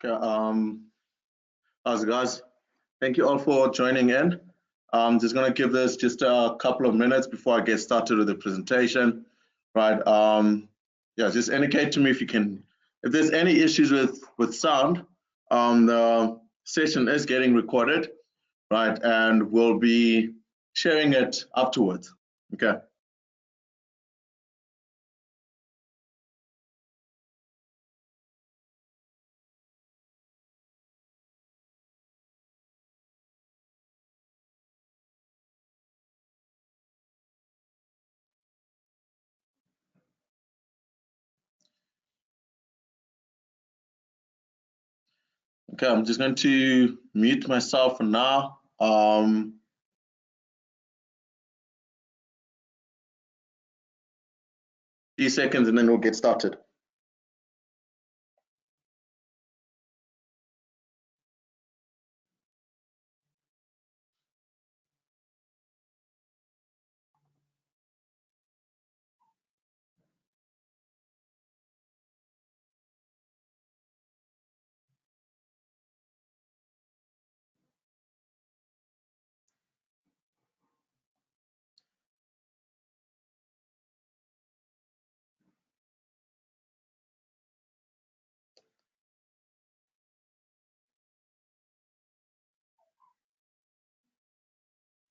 Okay, guys, thank you all for joining in. I'm just going to give this just a couple of minutes before I get started with the presentation, right? Yeah, just indicate to me if there's any issues with sound. The session is getting recorded, right? And we'll be sharing it afterwards, okay? Okay, I'm just going to mute myself for now. Few seconds and then we'll get started.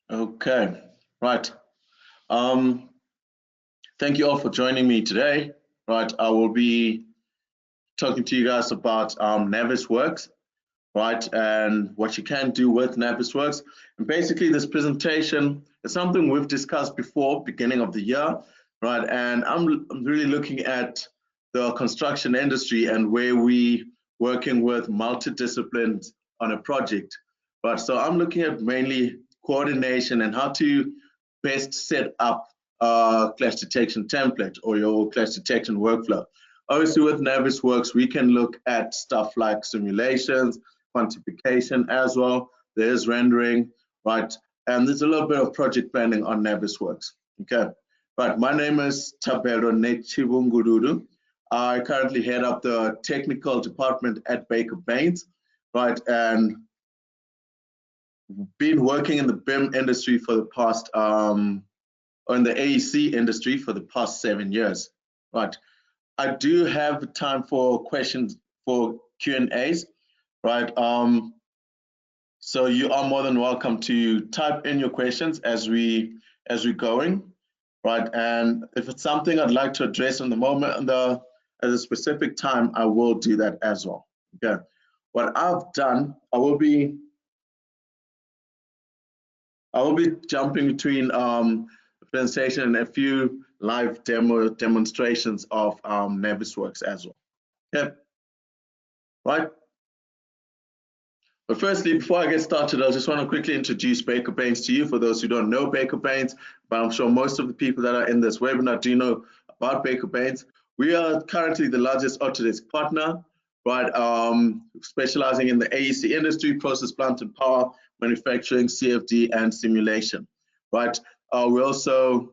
Okay, right. Thank you all for joining me today. Right, I will be talking to you guys about Navisworks, right, and what you can do with Navisworks. And basically, this presentation is something we've discussed before, beginning of the year, right? And I'm really looking at the construction industry and where we working with multidisciplines on a project, right? So I'm looking at mainly coordination and how to best set up a clash detection template or your clash detection workflow. Obviously, with Navisworks, we can look at stuff like simulations, quantification as well. There's rendering, right? And there's a little bit of project planning on Navisworks. Okay, right. My name is Tabular Nechivunguduru. I currently head up the technical department at Baker Baynes, right? And been working in the BIM industry for the past, in the AEC industry for the past 7 years, right? I do have time for questions for Q&As, right? So you are more than welcome to type in your questions as we're going, right? And if it's something I'd like to address in the moment, at a specific time, I will do that as well. Okay. What I've done, I will be jumping between presentation and a few live demonstrations of Navisworks as well. Okay, right. But firstly, before I get started, I just want to quickly introduce Baker Baynes to you for those who don't know Baker Baynes, but I'm sure most of the people that are in this webinar do know about Baker Baynes. We are currently the largest Autodesk partner, right? Specializing in the AEC industry, process, plant and power, manufacturing, CFD, and simulation, right? We're also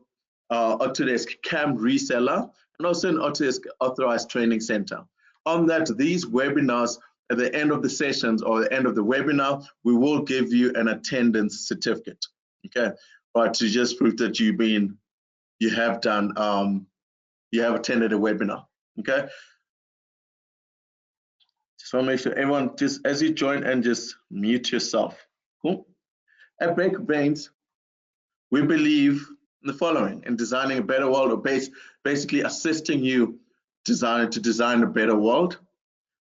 Autodesk CAM reseller and also an Autodesk authorized training center. On that, these webinars, at the end of the sessions or the end of the webinar, we will give you an attendance certificate, okay? Right, to just prove that you have attended a webinar, okay? Just want to make sure everyone, just as you join, and just mute yourself. Cool. At Baker Baynes, we believe in the following: in designing a better world, or basically assisting you to design a better world,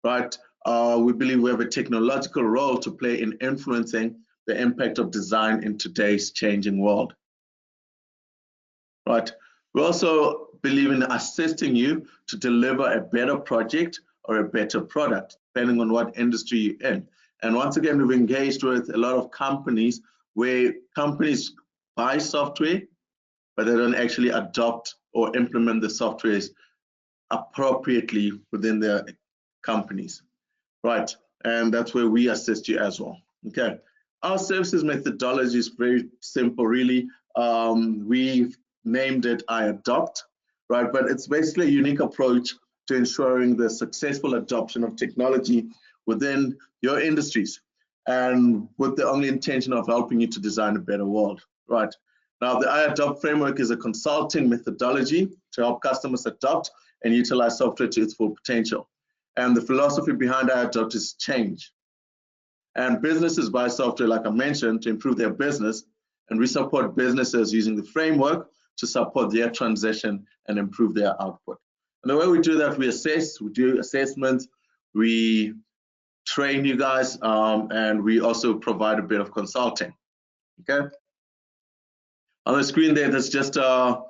right? We believe we have a technological role to play in influencing the impact of design in today's changing world, right? We also believe in assisting you to deliver a better project or a better product, depending on what industry you're in. And once again, we've engaged with a lot of companies where companies buy software, but they don't actually adopt or implement the software appropriately within their companies, right? And that's where we assist you as well, okay? Our services methodology is very simple, really. We've named it I Adopt, right? But it's basically a unique approach to ensuring the successful adoption of technology within your industries, and with the only intention of helping you to design a better world, right? Now, the iAdopt framework is a consulting methodology to help customers adopt and utilize software to its full potential. And the philosophy behind iAdopt is change. And businesses buy software, like I mentioned, to improve their business, and we support businesses using the framework to support their transition and improve their output. And the way we do that, we do assessments, we train you guys, and we also provide a bit of consulting, okay? On the screen there, that's just a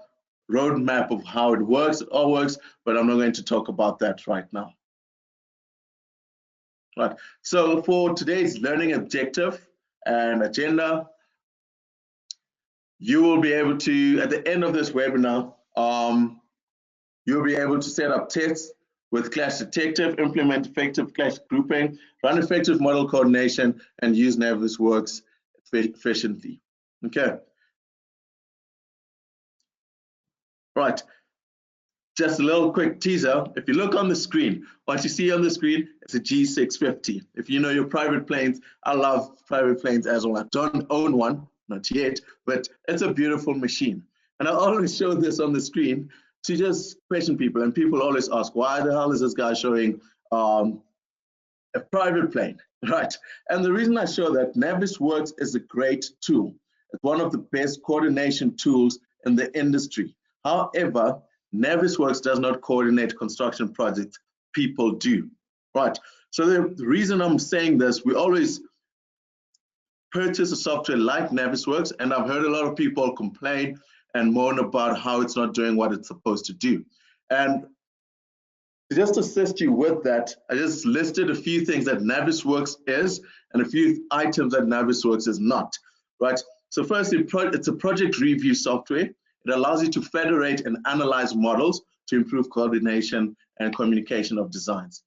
roadmap of how it works. It all works, but I'm not going to talk about that right now. Right, so for today's learning objective and agenda, you will be able to, at the end of this webinar, you'll be able to set up tests with Clash Detective, implement effective clash grouping, run effective model coordination, and use Navisworks efficiently. Okay. Right. Just a little quick teaser. If you look on the screen, what you see on the screen is a G650. If you know your private planes, I love private planes as well. I don't own one, not yet, but it's a beautiful machine. And I always show this on the screen to just question people. And people always ask, why the hell is this guy showing a private plane, right? And the reason I show that, Navisworks is a great tool. It's one of the best coordination tools in the industry. However, Navisworks does not coordinate construction projects, people do, right? So the reason I'm saying this, we always purchase a software like Navisworks, and I've heard a lot of people complain and moan about how it's not doing what it's supposed to do. And to just assist you with that, I just listed a few things that Navisworks is and a few items that Navisworks is not, right? So firstly, it's a project review software. It allows you to federate and analyze models to improve coordination and communication of designs.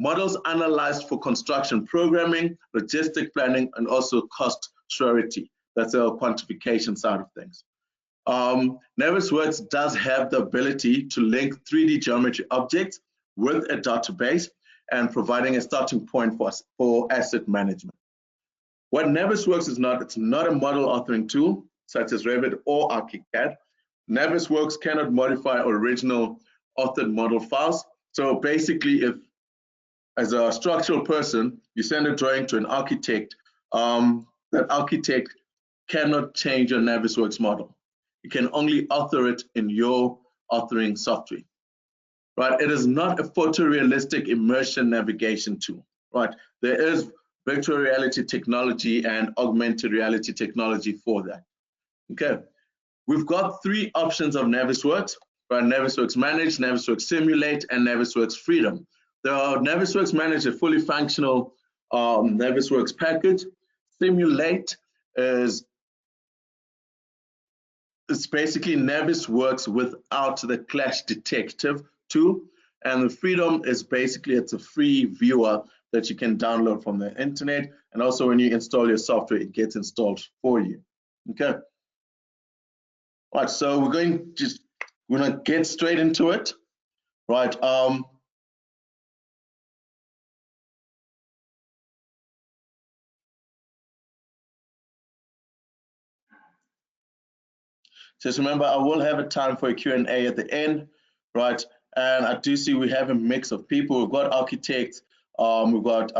Models analyzed for construction programming, logistic planning, and also cost surety. That's our quantification side of things. Navisworks does have the ability to link 3D geometry objects with a database and providing a starting point for asset management. What Navisworks is not, it's not a model authoring tool such as Revit or ArchiCAD. Navisworks cannot modify original authored model files. So basically, if as a structural person, you send a drawing to an architect, that architect cannot change your Navisworks model. You can only author it in your authoring software, right? It is not a photorealistic immersion navigation tool, right? There is virtual reality technology and augmented reality technology for that, okay? We've got three options of Navisworks, right? Navisworks Manage, Navisworks Simulate, and Navisworks Freedom. The Navisworks Manage is a fully functional Navisworks package. Simulate is basically Navisworks without the Clash Detective tool. And the Freedom is basically, it's a free viewer that you can download from the internet. And also when you install your software, it gets installed for you, okay? All right, so we're going to get straight into it, right? Just remember, I will have a time for a Q&A at the end, right? And I do see we have a mix of people. We've got architects, we've got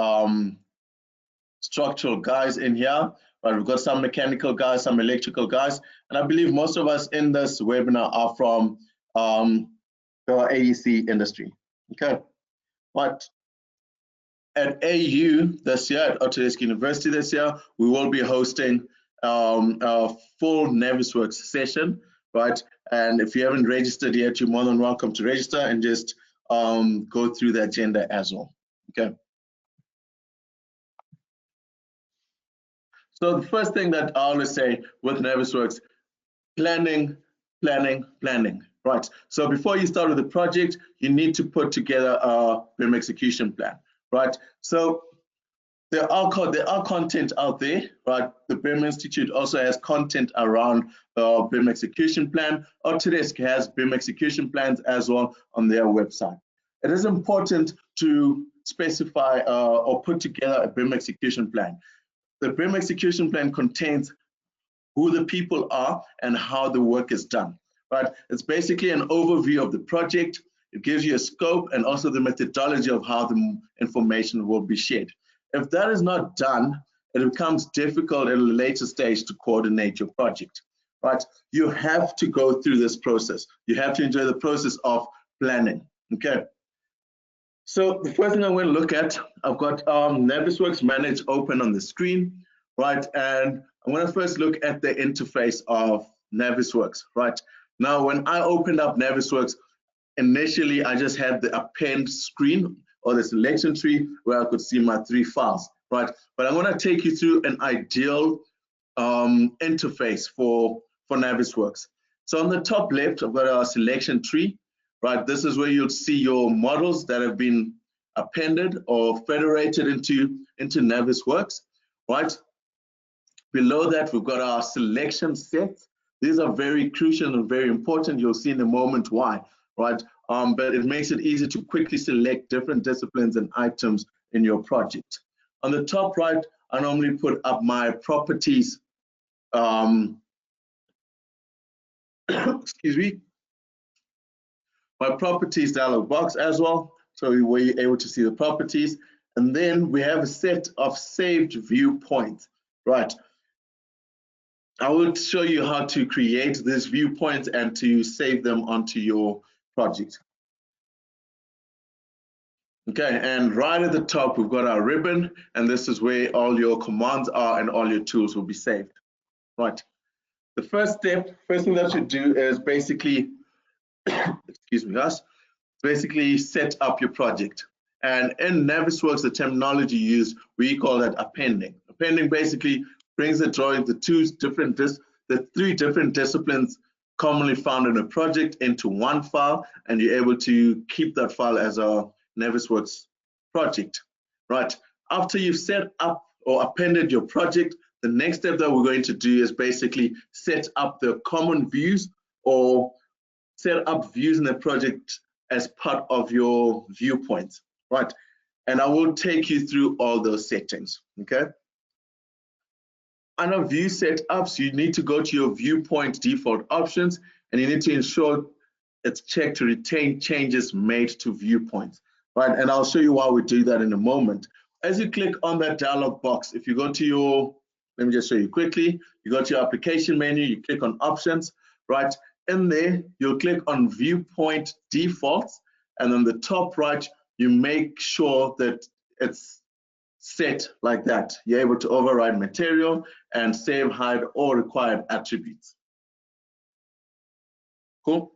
structural guys in here, right? We've got some mechanical guys, some electrical guys, and I believe most of us in this webinar are from the AEC industry, okay? But at AU this year, at Autodesk University this year, we will be hosting a full Navisworks session, right? And if you haven't registered yet, you're more than welcome to register and just go through the agenda as well, okay? So the first thing that I always say with Navisworks, planning, right? So before you start with the project, you need to put together a BIM execution plan, right? So there are content out there, right? The BIM Institute also has content around the BIM execution plan. Autodesk has BIM execution plans as well on their website. It is important to specify or put together a BIM execution plan. The BIM execution plan contains who the people are and how the work is done, right? It's basically an overview of the project. It gives you a scope and also the methodology of how the information will be shared. If that is not done, it becomes difficult at a later stage to coordinate your project, right? You have to go through this process. You have to enjoy the process of planning, okay? So the first thing I'm going to look at, I've got Navisworks Manage open on the screen, right? And I'm going to first look at the interface of Navisworks, right? Now, when I opened up Navisworks, initially I just had the append screen or the selection tree where I could see my 3 files, right? But I'm going to take you through an ideal interface for Navisworks. So on the top left, I've got our selection tree, right? This is where you'll see your models that have been appended or federated into Navisworks, right? Below that, we've got our selection sets. These are very crucial and very important. You'll see in a moment why, right? But it makes it easy to quickly select different disciplines and items in your project. On the top right, I normally put up my properties, excuse me, my properties dialog box as well. So where you're able to see the properties. And then we have a set of saved viewpoints, right? I will show you how to create these viewpoints and to save them onto your project. Okay, and right at the top, we've got our ribbon, and this is where all your commands are and all your tools will be saved. Right. The first thing that you do is basically, excuse me, guys, basically set up your project. And in Navisworks, the terminology used, we call that appending. Appending basically brings the drawing, the 3 different disciplines commonly found in a project into one file, and you're able to keep that file as a Navisworks project, right? After you've set up or appended your project, the next step that we're going to do is basically set up the common views or set up views in the project as part of your viewpoints, right? And I will take you through all those settings, okay? Under view setups, you need to go to your viewpoint default options, and you need to ensure it's checked to retain changes made to viewpoints, right? And I'll show you why we do that in a moment. As you click on that dialog box, if you go to your, let me just show you quickly, you go to your application menu, you click on options, right? In there, you'll click on viewpoint defaults, and on the top right, you make sure that it's set like that. You're able to override material and save, hide all required attributes. Cool.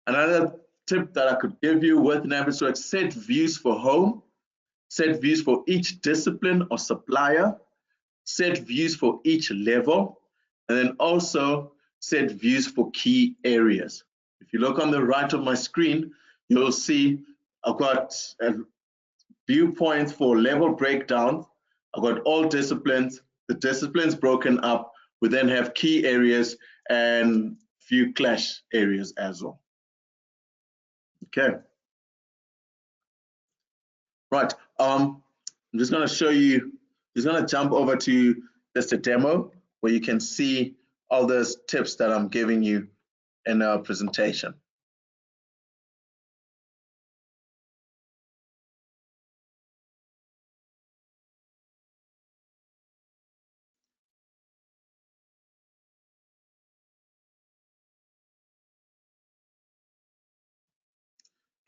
Another tip that I could give you with Navisworks, set views for home, set views for each discipline or supplier, set views for each level, and then also set views for key areas. If you look on the right of my screen, you'll see I've got viewpoints for level breakdown. I've got all disciplines, the disciplines broken up. We then have key areas and few clash areas as well. Okay. Right. I'm just going to show you, just going to jump over to just a demo where you can see all those tips that I'm giving you in our presentation.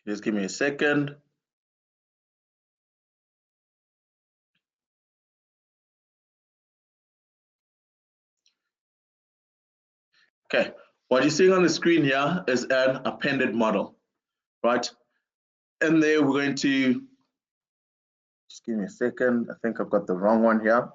Just give me a second. Okay, what you're seeing on the screen here is an appended model, right? In there, we're going to, just give me a second. I think I've got the wrong one here.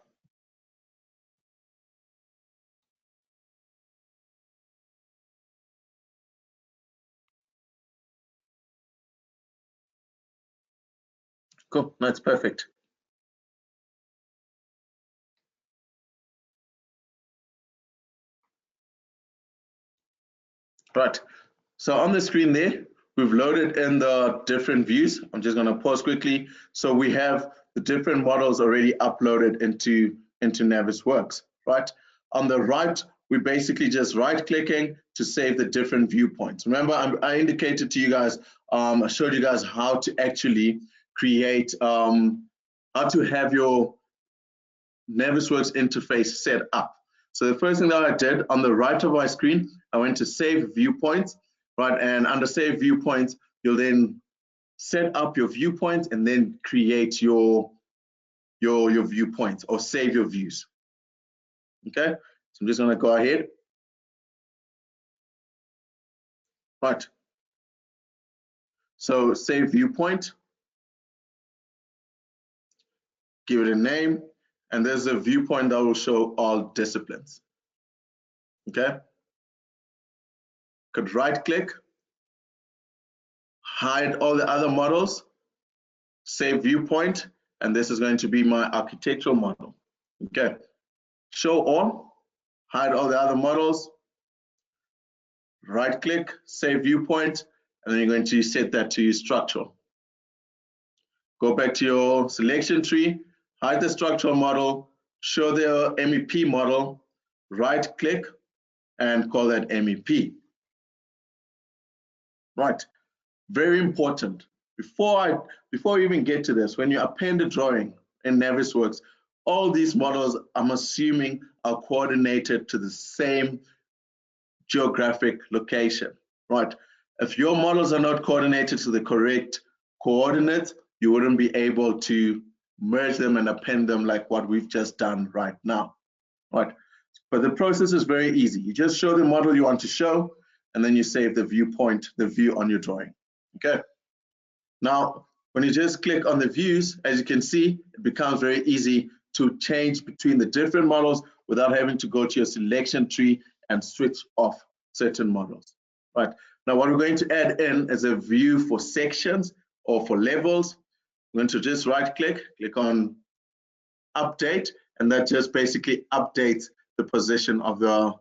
Cool, that's perfect. Right, so on the screen there, we've loaded in the different views. I'm just going to pause quickly. So we have the different models already uploaded into Navisworks, right? On the right, we're basically just right-clicking to save the different viewpoints. Remember, I indicated to you guys, I showed you guys how to actually create, how to have your Navisworks interface set up. So the first thing that I did on the right of my screen, I went to Save Viewpoints, right? And under Save Viewpoints, you'll then set up your viewpoints and then create your viewpoints or save your views. Okay, so I'm just going to go ahead. Right. So save viewpoint, give it a name, and there's a viewpoint that will show all disciplines. Okay. Could right click, hide all the other models, save viewpoint, and this is going to be my architectural model. Okay. Show all, hide all the other models, right click, save viewpoint, and then you're going to set that to structural. Go back to your selection tree, hide the structural model, show the MEP model, right click, and call that MEP. Right, very important. Before you even get to this, when you append a drawing in Navisworks, all these models, I'm assuming, are coordinated to the same geographic location, right? If your models are not coordinated to the correct coordinates, you wouldn't be able to merge them and append them like what we've just done right now, right? But the process is very easy. You just show the model you want to show, and then you save the viewpoint, the view on your drawing, okay? Now, when you just click on the views, as you can see, it becomes very easy to change between the different models without having to go to your selection tree and switch off certain models, right? Now, what we're going to add in is a view for sections or for levels. I'm going to just right click on update, and that just basically updates the position of the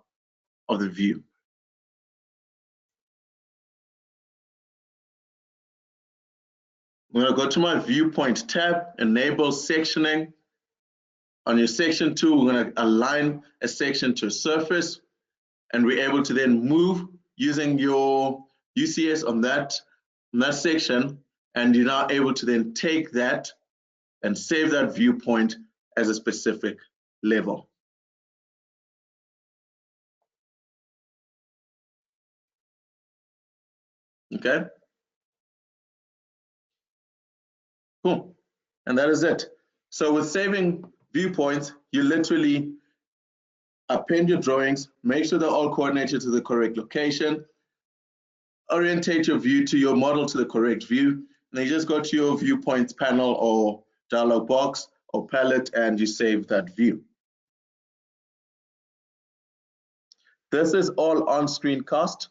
view. I'm going to go to my viewpoint tab, enable sectioning. On your section tool, we're going to align a section to a surface, and we're able to then move using your UCS on that section, and you're now able to then take that and save that viewpoint as a specific level. Okay. Cool. And that is it. So with saving viewpoints, you literally append your drawings, make sure they're all coordinated to the correct location, orientate your view to your model to the correct view, and then you just go to your viewpoints panel or dialog box or palette and you save that view. This is all on screencast.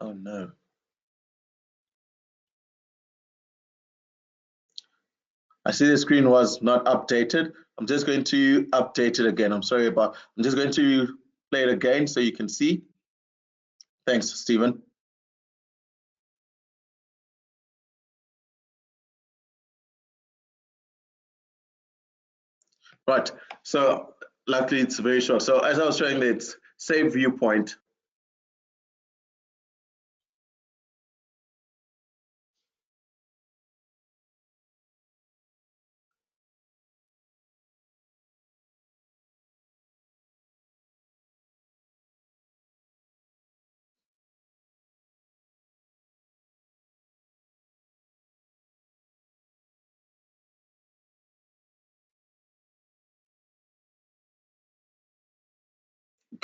Oh no. I see the screen was not updated. I'm just going to update it again. I'm just going to play it again so you can see. Thanks, Stephen. Right, so luckily it's very short. So as I was showing, let's save viewpoint.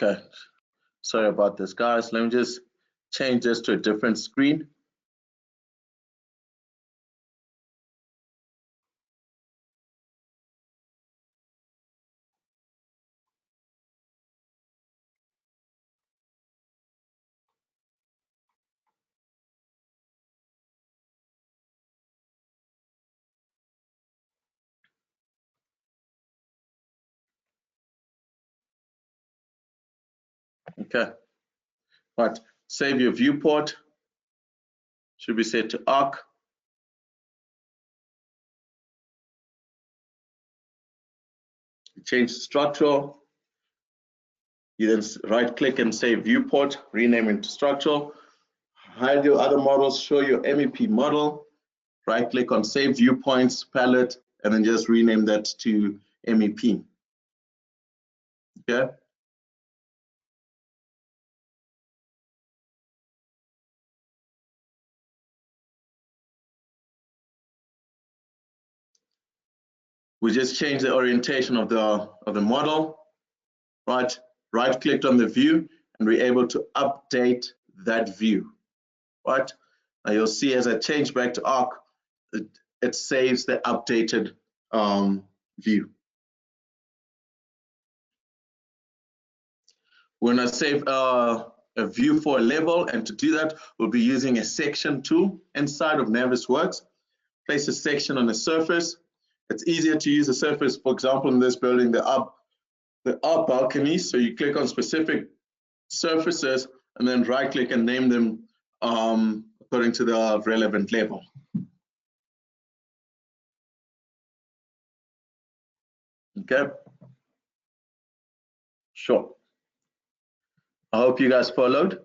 Okay, sorry about this, guys. Let me just change this to a different screen. Okay, right. Save your viewport. Should be set to arc. Change structural. You then right click and save viewport, rename it to structural. Hide your other models, show your MEP model. Right click on save viewpoints palette and then just rename that to MEP. Okay. We just changed the orientation of the model. Right clicked on the view and we're able to update that view. Right. Now you'll see as I change back to arc, it saves the updated view. We're going to save a view for a level, and to do that, we'll be using a section tool inside of Navisworks. Place a section on a surface. It's easier to use a surface, for example, in this building, the up balconies. So you click on specific surfaces and then right click and name them according to the relevant level. Okay. Sure. I hope you guys followed.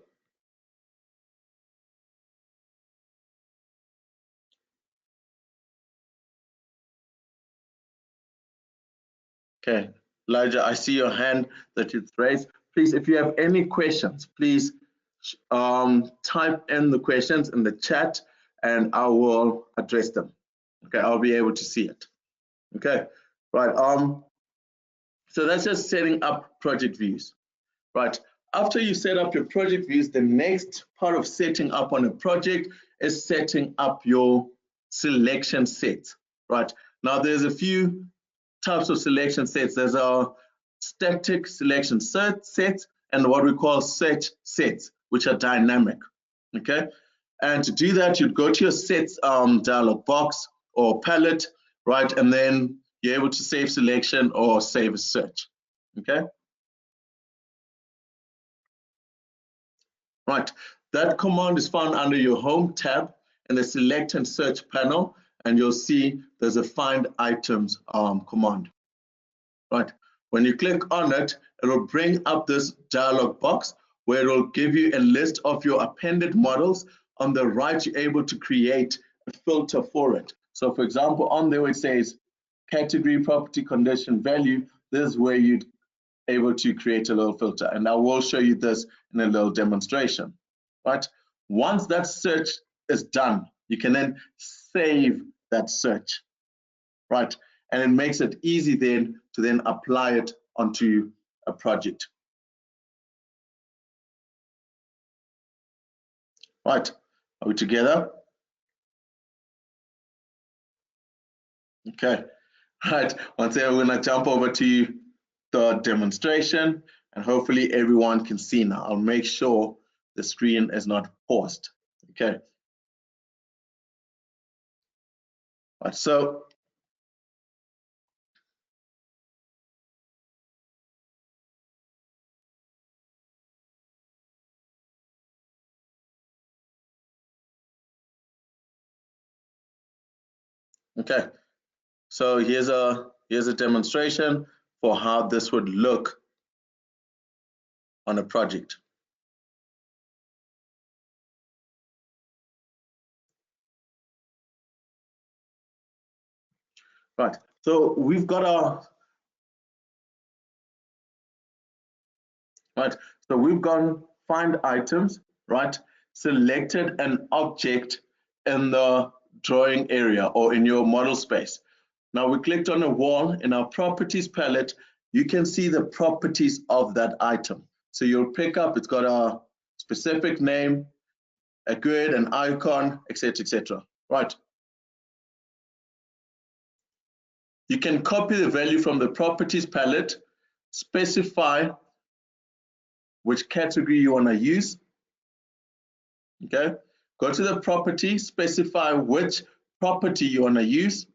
Okay, Elijah, I see your hand that you've raised. Please, if you have any questions, please type in the questions in the chat and I will address them. Okay, I'll be able to see it. Okay, right. So that's just setting up project views. Right. After you set up your project views, the next part of setting up on a project is setting up your selection set. Right. Now there's a few types of selection sets. There's a static selection sets and what we call set sets, which are dynamic. Okay. And to do that, you'd go to your sets dialog box or palette, right? And then you're able to save selection or save a search. Okay. Right, that command is found under your Home tab in the Select and Search panel, and you'll see there's a Find Items command. Right, when you click on it, it will bring up this dialog box where it will give you a list of your appended models. On the right, you're able to create a filter for it. So for example, on there it says category, property, condition, value. This is where you'd able to create a little filter, and I will show you this in a little demonstration. Right, once that search is done, you can then save that search. Right, and it makes it easy then to then apply it onto a project. Right, are we together? Okay, right, once again we're going to jump over to the demonstration and hopefully everyone can see now. I'll make sure the screen is not paused. Okay. Right, so okay, so here's a demonstration for how this would look on a project. Right, so we've got our gone find items, right? Selected an object in the drawing area or in your model space. Now we clicked on a wall. In our properties palette, you can see the properties of that item. So you'll pick up, it's got a specific name, a grid, an icon, etc., etc. Right. You can copy the value from the properties palette, specify which category you want to use. Okay, go to the property, specify which property you want to use,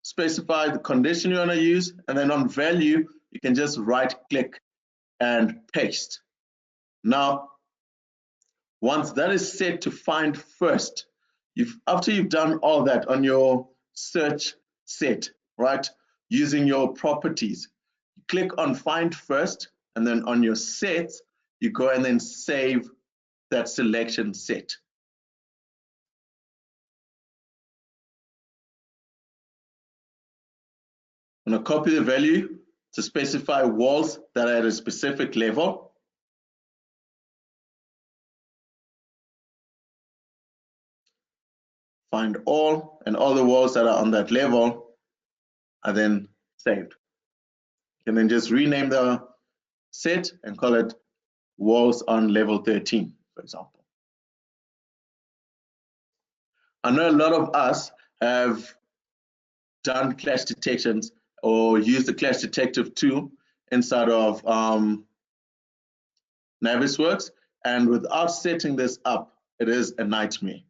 specify the condition you want to use, and then on value, you can just right click and paste. Now, once that is set to find first, after you've done all that on your search set, right, using your properties, you click on find first, and then on your sets, you go and then save that selection set. I'm going to copy the value to specify walls that are at a specific level. Find all, and all the walls that are on that level are then saved. You can then just rename the set and call it walls on level 13, for example. I know a lot of us have done clash detections or used the clash detective tool inside of Navisworks, and without setting this up, it is a nightmare.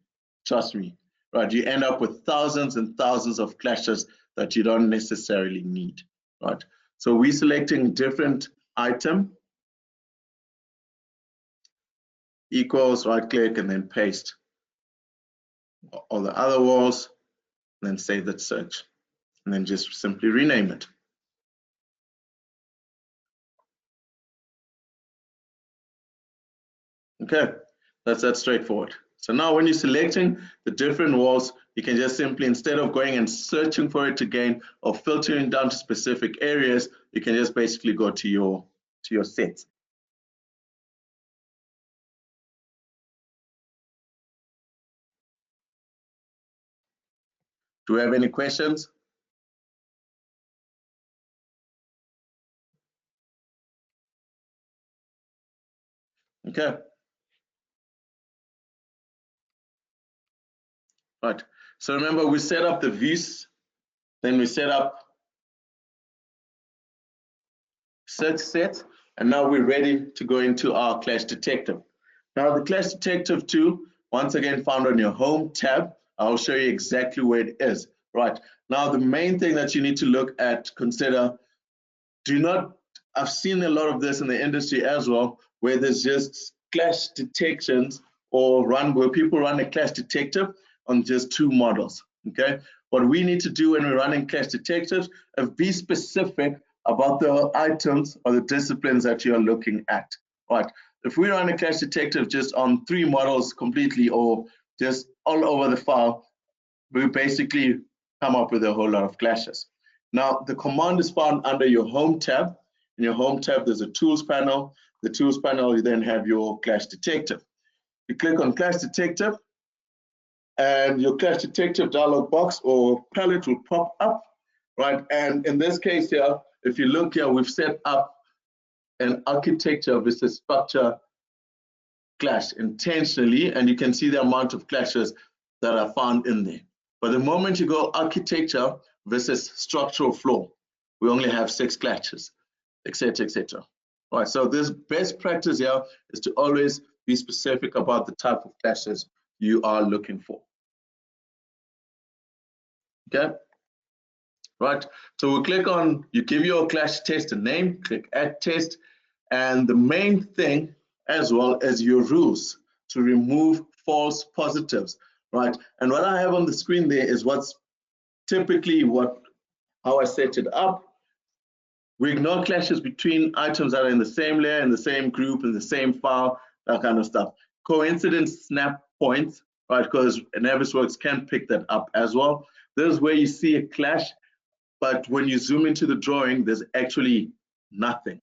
Trust me, right? You end up with thousands and thousands of clashes that you don't necessarily need, right? So we're selecting different item, equals, right click, and then paste all the other walls, and then save that search, and then just simply rename it. Okay, that's that straightforward. So now when you're selecting the different walls, you can just simply, instead of going and searching for it again or filtering down to specific areas, you can just basically go to your sets. Do we have any questions? Okay. Right. So remember, we set up the views, then we set up search set, and now we're ready to go into our clash detective. Now the clash detective tool, once again found on your home tab. I'll show you exactly where it is. Right. Now the main thing that you need to look at, consider, I've seen a lot of this in the industry as well, where there's just clash detections or where people run a clash detective on just two models. Okay. What we need to do when we're running clash detectives is be specific about the items or the disciplines that you're looking at. Right. If we run a clash detective just on 3 models completely or just all over the file, we basically come up with a whole lot of clashes. Now, the command is found under your home tab. In your home tab, there's a tools panel. The tools panel, you then have your clash detective. You click on clash detective, and your clash detective dialog box or palette will pop up, right? And in this case here, if you look here, we've set up an architecture versus structure clash intentionally, and you can see the amount of clashes that are found in there. But the moment you go architecture versus structural floor, we only have 6 clashes, etc., etc. All right, so this best practice here is to always be specific about the type of clashes you are looking for. Okay, right, so we'll click on, you give your clash test a name, click add test, and the main thing as well as your rules to remove false positives, right? And what I have on the screen there is what's typically how I set it up. We ignore clashes between items that are in the same layer, in the same group, in the same file, that kind of stuff. Coincidence snap points, right? Because Navisworks can pick that up as well. This is where you see a clash, but when you zoom into the drawing, there's actually nothing,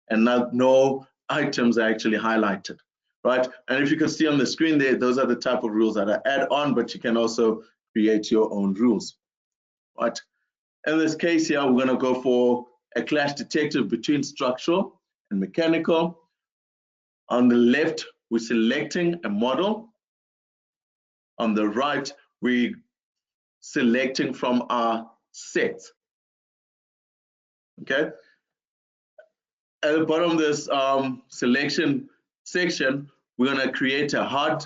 and no items are actually highlighted, right? And if you can see on the screen there, those are the type of rules that are add on, but you can also create your own rules, right? In this case here, we're going to go for a clash detective between structural and mechanical. On the left, we're selecting a model. On the right, we're selecting from our set. Okay. At the bottom of this selection section, we're going to create a hard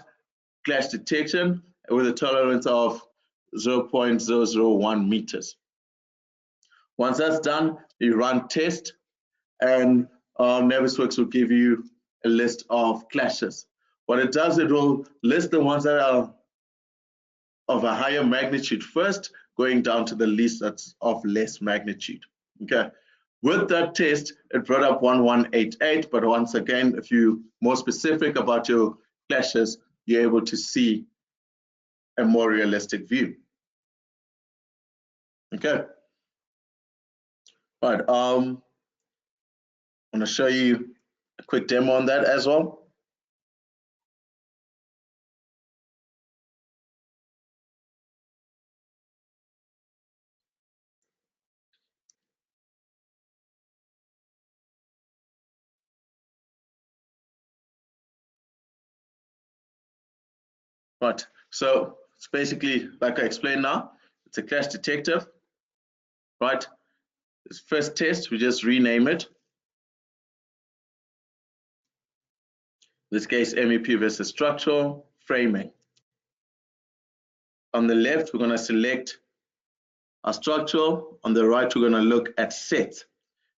clash detection with a tolerance of 0.001 meters. Once that's done, you run test, and Navisworks will give you a list of clashes. What it does, it will list the ones that are of a higher magnitude first, going down to the least that's of less magnitude. Okay. With that test, it brought up 1188, but once again, if you're more specific about your clashes, you're able to see a more realistic view. Okay. All right. I'm going to show you a quick demo on that as well. Right, so it's basically like I explained now, it's a clash detective, right? This first test, we just rename it. In this case, MEP versus structural framing. On the left, we're going to select our structural. On the right, we're going to look at set,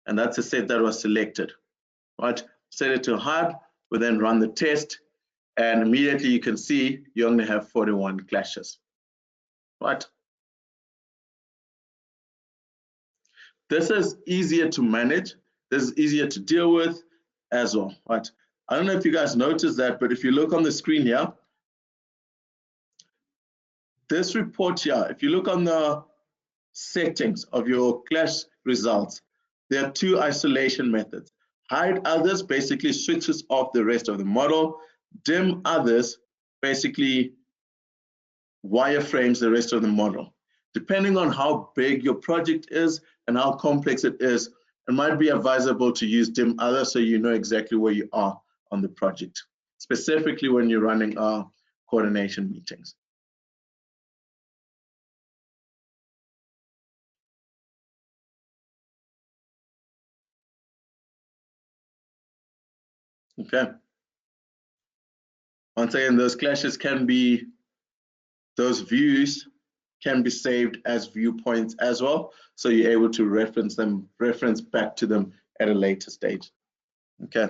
and that's a set that was selected, right? Set it to hard, we then run the test, and immediately you can see you only have 41 clashes, right? This is easier to manage. This is easier to deal with as well, right? I don't know if you guys noticed that, but if you look on the screen here, this report here, if you look on the settings of your clash results, there are two isolation methods. Hide others basically switches off the rest of the model. Dim others basically wireframes the rest of the model. Depending on how big your project is and how complex it is, it might be advisable to use dim others so you know exactly where you are on the project, specifically when you're running coordination meetings. Okay. Once again, those clashes can be, those views can be saved as viewpoints as well. So you're able to reference back to them at a later stage. Okay.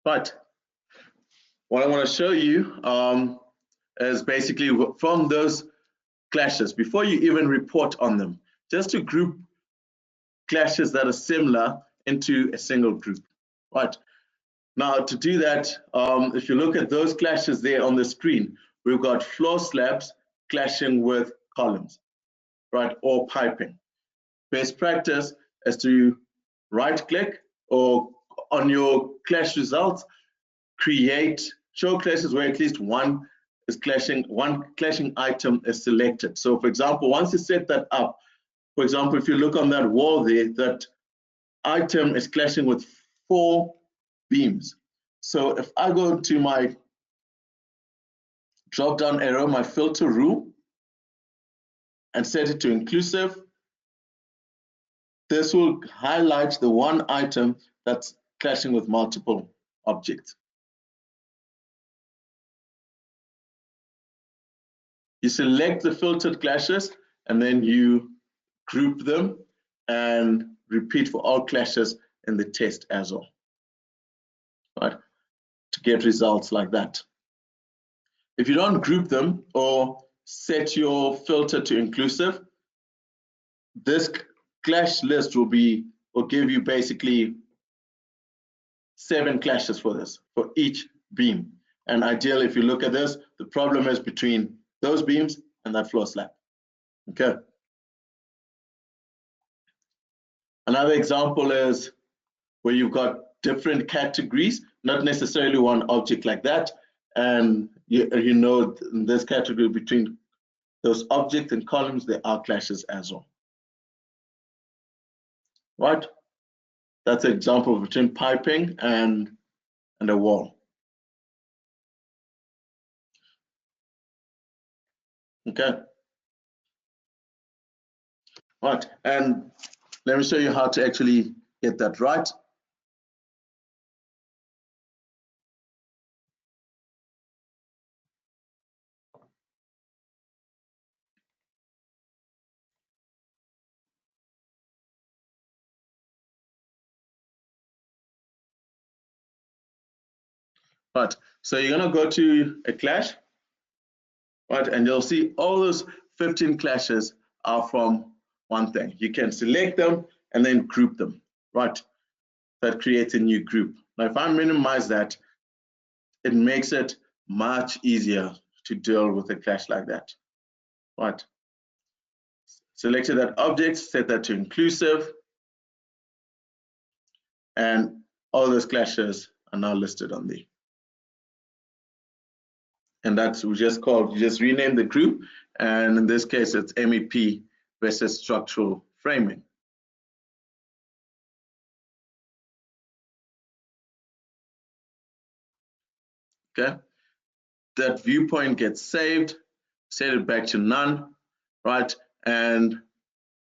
Right. What I want to show you is basically from those clashes, before you even report on them, just to group clashes that are similar into a single group. Right. Now to do that, if you look at those clashes there on the screen, we've got floor slabs clashing with columns, right, or piping. Best practice is to right click or on your clash results, show clashes where at least one clashing item is selected. So for example, once you set that up, for example, if you look on that wall there, that item is clashing with 4 beams. So if I go to my drop down arrow, my filter rule, and set it to inclusive, this will highlight the one item that's clashing with multiple objects. You select the filtered clashes and then you group them and repeat for all clashes in the test as well, right, to get results like that. If you don't group them or set your filter to inclusive, this clash list will give you basically 7 clashes for each beam. And ideally, if you look at this, the problem is between those beams and that floor slab. Okay. Another example is where you've got different categories, not necessarily one object like that, and you know in this category between those objects and columns, there are clashes as well. Right? That's an example between piping and a wall. Okay. Right, and let me show you how to actually get that right. Right, so you're gonna go to a clash, right, and you'll see all those 15 clashes are from one thing. You can select them and then group them, right? That creates a new group. Now, if I minimize that, it makes it much easier to deal with a clash like that, right? Selected that object, set that to inclusive, and all those clashes are now listed on there. And that's we just called, you just rename the group, and in this case it's MEP versus structural framing. Okay, that viewpoint gets saved, set it back to none, right? And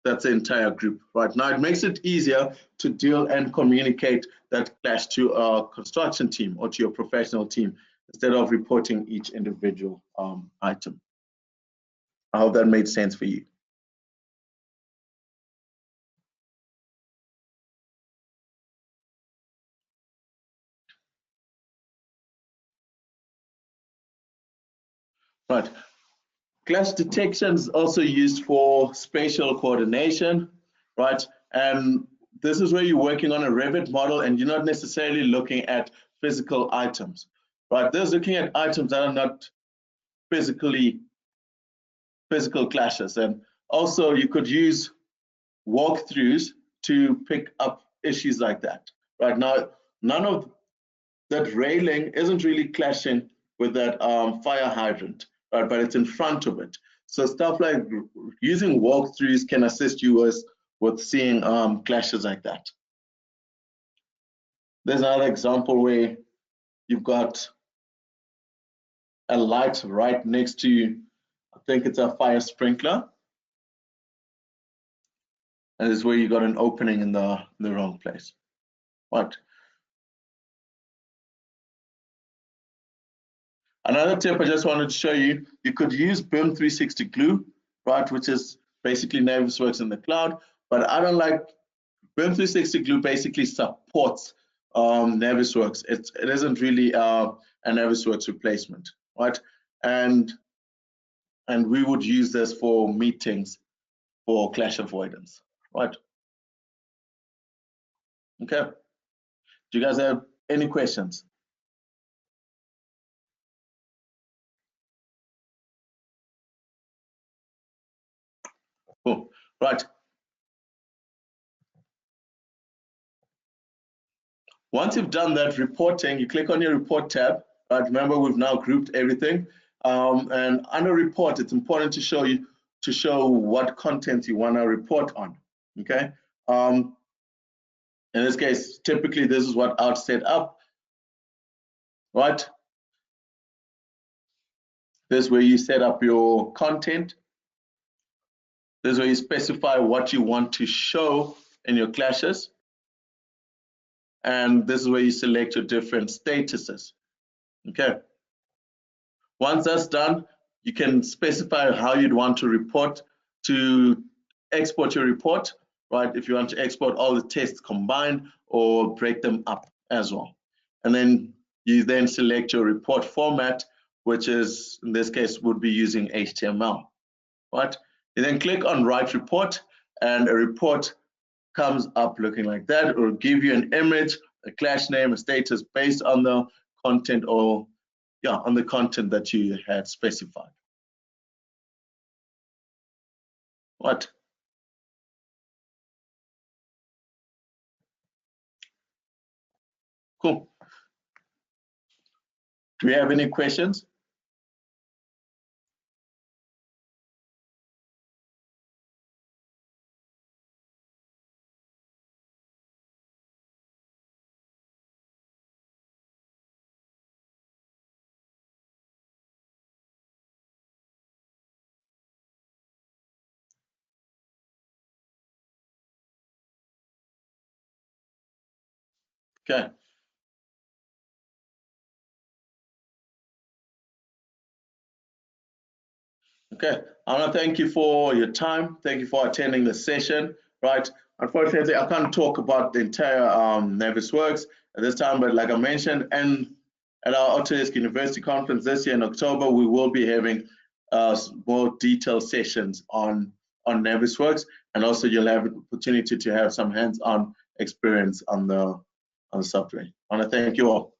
that's the entire group, right? Now it makes it easier to deal and communicate that clash to a construction team or to your professional team instead of reporting each individual item. I hope that made sense for you. Right. Clash detection is also used for spatial coordination, right? And this is where you're working on a Revit model and you're not necessarily looking at physical items, right? There's looking at items that are not physical clashes. And also you could use walkthroughs to pick up issues like that. Right now, none of that railing isn't really clashing with that fire hydrant, right? But it's in front of it. So stuff like using walkthroughs can assist you with seeing clashes like that. There's another example where you've got a light right next to, I think it's a fire sprinkler. And this is where you got an opening in the wrong place. Right. Another tip I just wanted to show you, you could use BIM 360 glue, right, which is basically Navisworks in the cloud, but I don't like BIM 360 glue. Basically supports Navisworks. It isn't really a Navisworks replacement, right? And we would use this for meetings for clash avoidance, right? Okay. Do you guys have any questions? Cool. Right. Once you've done that reporting, you click on your report tab. Right. Remember, we've now grouped everything. And under report, it's important to show what content you want to report on. Okay. In this case, typically this is what I'd set up. Right. This is where you set up your content. This is where you specify what you want to show in your clashes. And this is where you select your different statuses. Okay. Once that's done, you can specify how you'd want to report to export your report, right? If you want to export all the tests combined or break them up as well. And then you then select your report format, which is, in this case, would be using HTML, right? You then click on Write Report, and a report comes up looking like that. It will give you an image, a clash name, a status based on the content or on the content that you had specified. What? Cool. Do we have any questions? Okay. Okay. I want to thank you for your time. Thank you for attending the session. Right. Unfortunately, I can't talk about the entire Navisworks at this time, but like I mentioned, and at our Autodesk University Conference this year in October, we will be having more detailed sessions on Navisworks, and also you'll have an opportunity to have some hands-on experience on the software. I want to thank you all.